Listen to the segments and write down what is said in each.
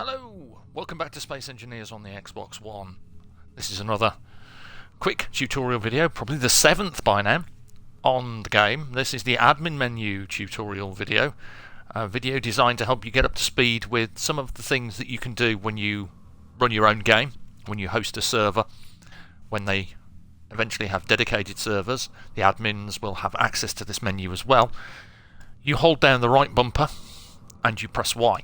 Hello! Welcome back to Space Engineers on the Xbox One. This is another quick tutorial video, probably the 7th by now, on the game. This is the admin menu tutorial video. A video designed to help you get up to speed with some of the things that you can do when you run your own game, when you host a server, when they eventually have dedicated servers. The admins will have access to this menu as well. You hold down the right bumper and you press Y.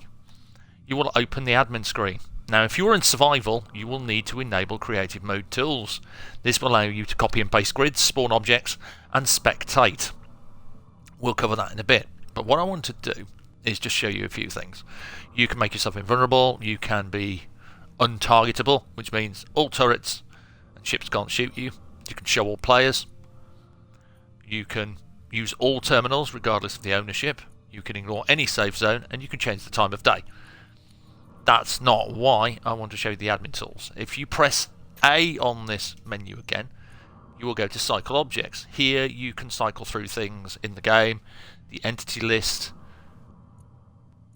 You will open the admin screen. Now, if you're in survival, you will need to enable creative mode tools. This will allow you to copy and paste grids, spawn objects, and spectate. We'll cover that in a bit. But what I want to do is just show you a few things. You can make yourself invulnerable. You can be untargetable, which means all turrets and ships can't shoot you. You can show all players. You can use all terminals regardless of the ownership. You can ignore any safe zone, and you can change the time of day. That's not why I want to show you the admin tools. If you press A on this menu again, you will go to Cycle Objects. Here you can cycle through things in the game, the entity list,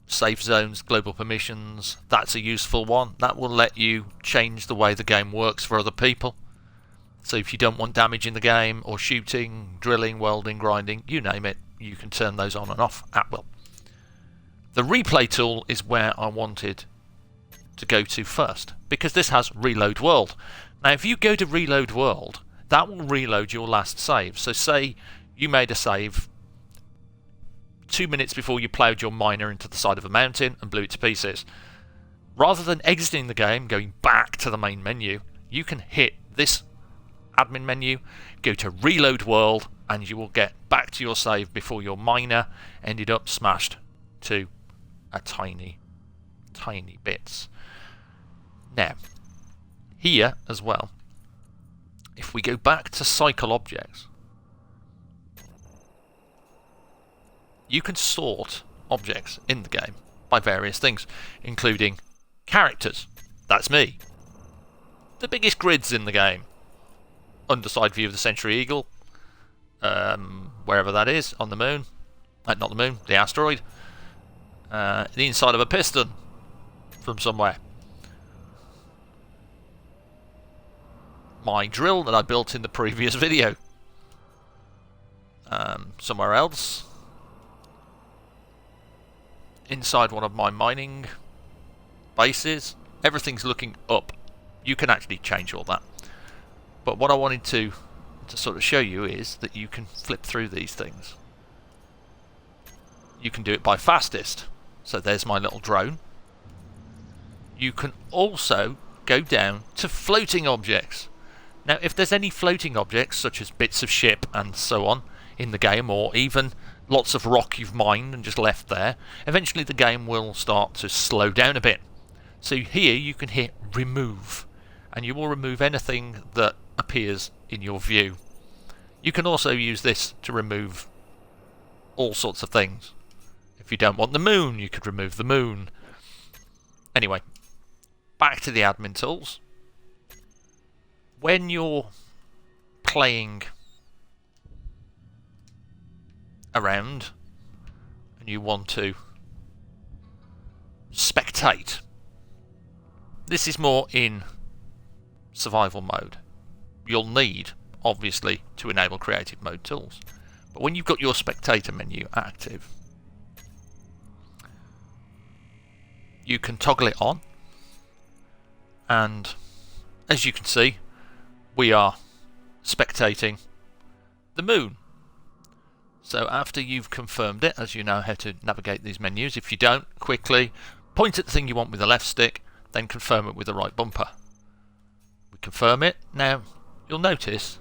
safe zones, global permissions. That's a useful one. That will let you change the way the game works for other people. So if you don't want damage in the game, or shooting, drilling, welding, grinding, you name it, you can turn those on and off at will. The replay tool is where I wanted to go to first, because this has Reload World. Now, if you go to Reload World, that will reload your last save. So say you made a save 2 minutes before you ploughed your miner into the side of a mountain and blew it to pieces. Rather than exiting the game, going back to the main menu, you can hit this admin menu, go to Reload World, and you will get back to your save before your miner ended up smashed to a tiny bits. Now, here as well, if we go back to Cycle Objects, you can sort objects in the game by various things, including characters. That's me. The biggest grids in the game. Underside view of the Century Eagle, wherever that is, on the moon. Not the moon, the asteroid. The inside of a piston from somewhere. My drill that I built in the previous video. Somewhere else. Inside one of my mining bases. Everything's looking up. You can actually change all that. But what I wanted to sort of show you is that you can flip through these things. You can do it by fastest. So there's my little drone. You can also go down to floating objects. Now, if there's any floating objects, such as bits of ship and so on, in the game, or even lots of rock you've mined and just left there, eventually the game will start to slow down a bit. So here you can hit remove, and you will remove anything that appears in your view. You can also use this to remove all sorts of things. If you don't want the moon, you could remove the moon. Anyway, back to the admin tools. When you're playing around and you want to spectate, this is more in survival mode. You'll need, obviously, to enable creative mode tools. But when you've got your spectator menu active, you can toggle it on, and as you can see, we are spectating the moon. So after you've confirmed it, as you know how to navigate these menus, if you don't, quickly point at the thing you want with the left stick, then confirm it with the right bumper. We confirm it. Now, you'll notice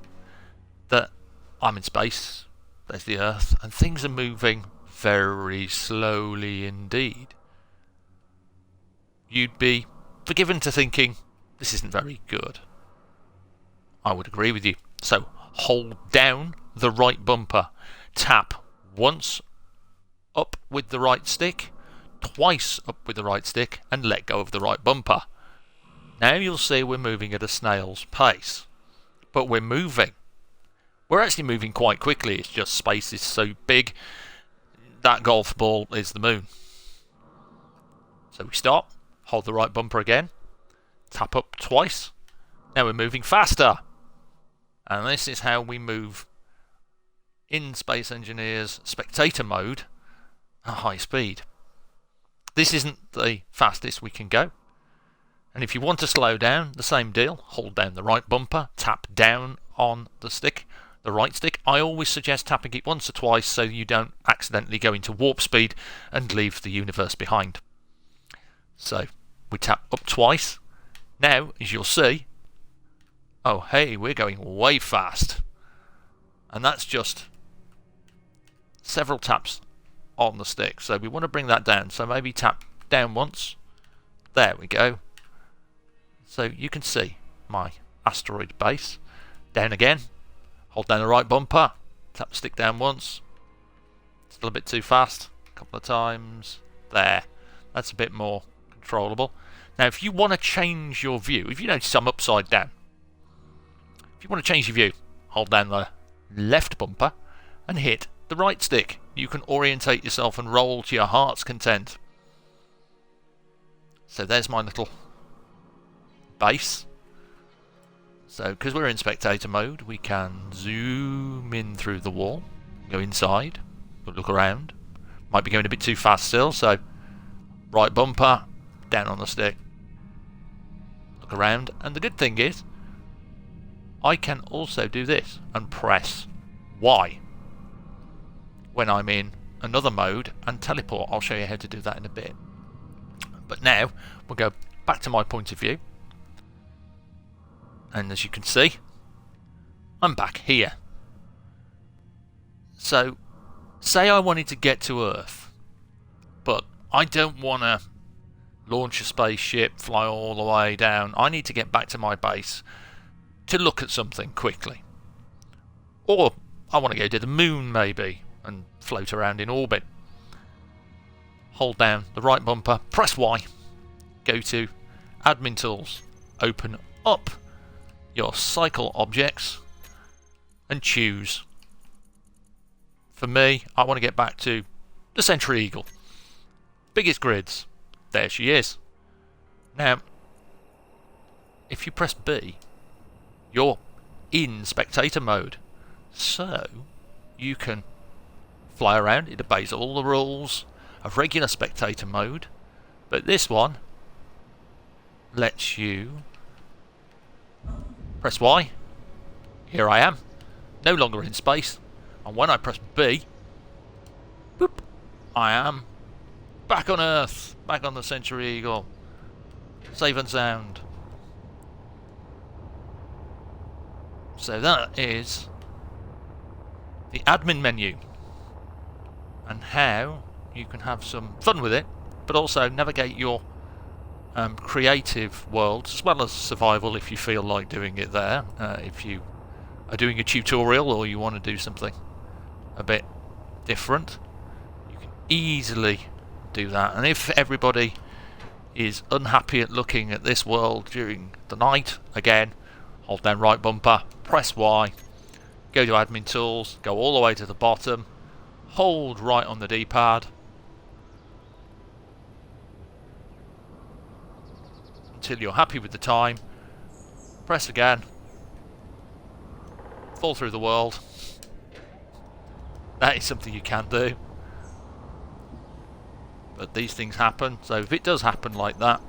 that I'm in space, there's the Earth, and things are moving very slowly indeed. You'd be forgiven to thinking, this isn't very good. I would agree with you. So, hold down the right bumper. Tap once up with the right stick, twice up with the right stick, and let go of the right bumper. Now you'll see we're moving at a snail's pace. But we're moving. We're actually moving quite quickly. It's just space is so big. That golf ball is the moon. So we stop, Hold the right bumper again. Tap up twice. Now we're moving faster. And this is how we move in Space Engineers spectator mode at high speed. This isn't the fastest we can go. And if you want to slow down, the same deal. Hold down the right bumper, tap down on the stick, the right stick. I always suggest tapping it once or twice so you don't accidentally go into warp speed and leave the universe behind. So we tap up twice. Now, as you'll see, oh hey, we're going way fast. And that's just several taps on the stick. So we want to bring that down. So maybe tap down once. There we go. So you can see my asteroid base. Down again. Hold down the right bumper. Tap the stick down once. Still a bit too fast. A couple of times. There. That's a bit more controllable. Now if you want to change your view, if you notice I'm upside down, if you want to change your view, hold down the left bumper and hit the right stick. You can orientate yourself and roll to your heart's content. So there's my little base. So because we're in spectator mode, we can zoom in through the wall, go inside, look around. Might be going a bit too fast still, so right bumper, down on the stick, look around. And the good thing is I can also do this and press Y when I'm in another mode and teleport. I'll show you how to do that in a bit. But now we'll go back to my point of view. And as you can see, I'm back here. So, say I wanted to get to Earth, but I don't want to launch a spaceship, fly all the way down. I need to get back to my base to look at something quickly. Or I want to go to the moon maybe and float around in orbit. Hold down the right bumper, press Y, go to Admin Tools, open up your cycle objects and choose. For me, I want to get back to the Century Eagle. Biggest grids. There she is. Now, if you press B, you're in spectator mode. So, you can fly around. It obeys all the rules of regular spectator mode. But this one lets you press Y. Here I am. No longer in space. And when I press B, boop, I am back on Earth. Back on the Century Eagle. Safe and sound. So that is the admin menu and how you can have some fun with it, but also navigate your creative worlds as well as survival if you feel like doing it there. If you are doing a tutorial or you want to do something a bit different, you can easily do that. And if everybody is unhappy at looking at this world during the night, again, hold down right bumper, press Y, go to Admin Tools, go all the way to the bottom, hold right on the D-pad until you're happy with the time, press again, fall through the world. That is something you can do. But these things happen, so if it does happen like that,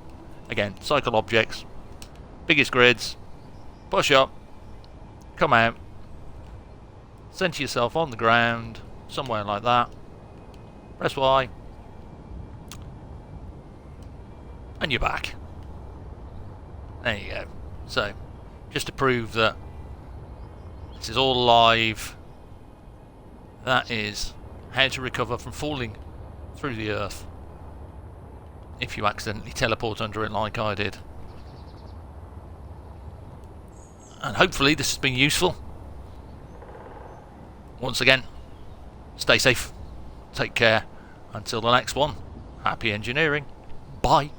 again, cycle objects, biggest grids, push up, come out, center yourself on the ground, somewhere like that, press Y, and you're back. There you go. So, just to prove that this is all live, that is how to recover from falling through the Earth if you accidentally teleport under it like I did. And hopefully this has been useful. Once again, stay safe, take care, until the next one, happy engineering, bye.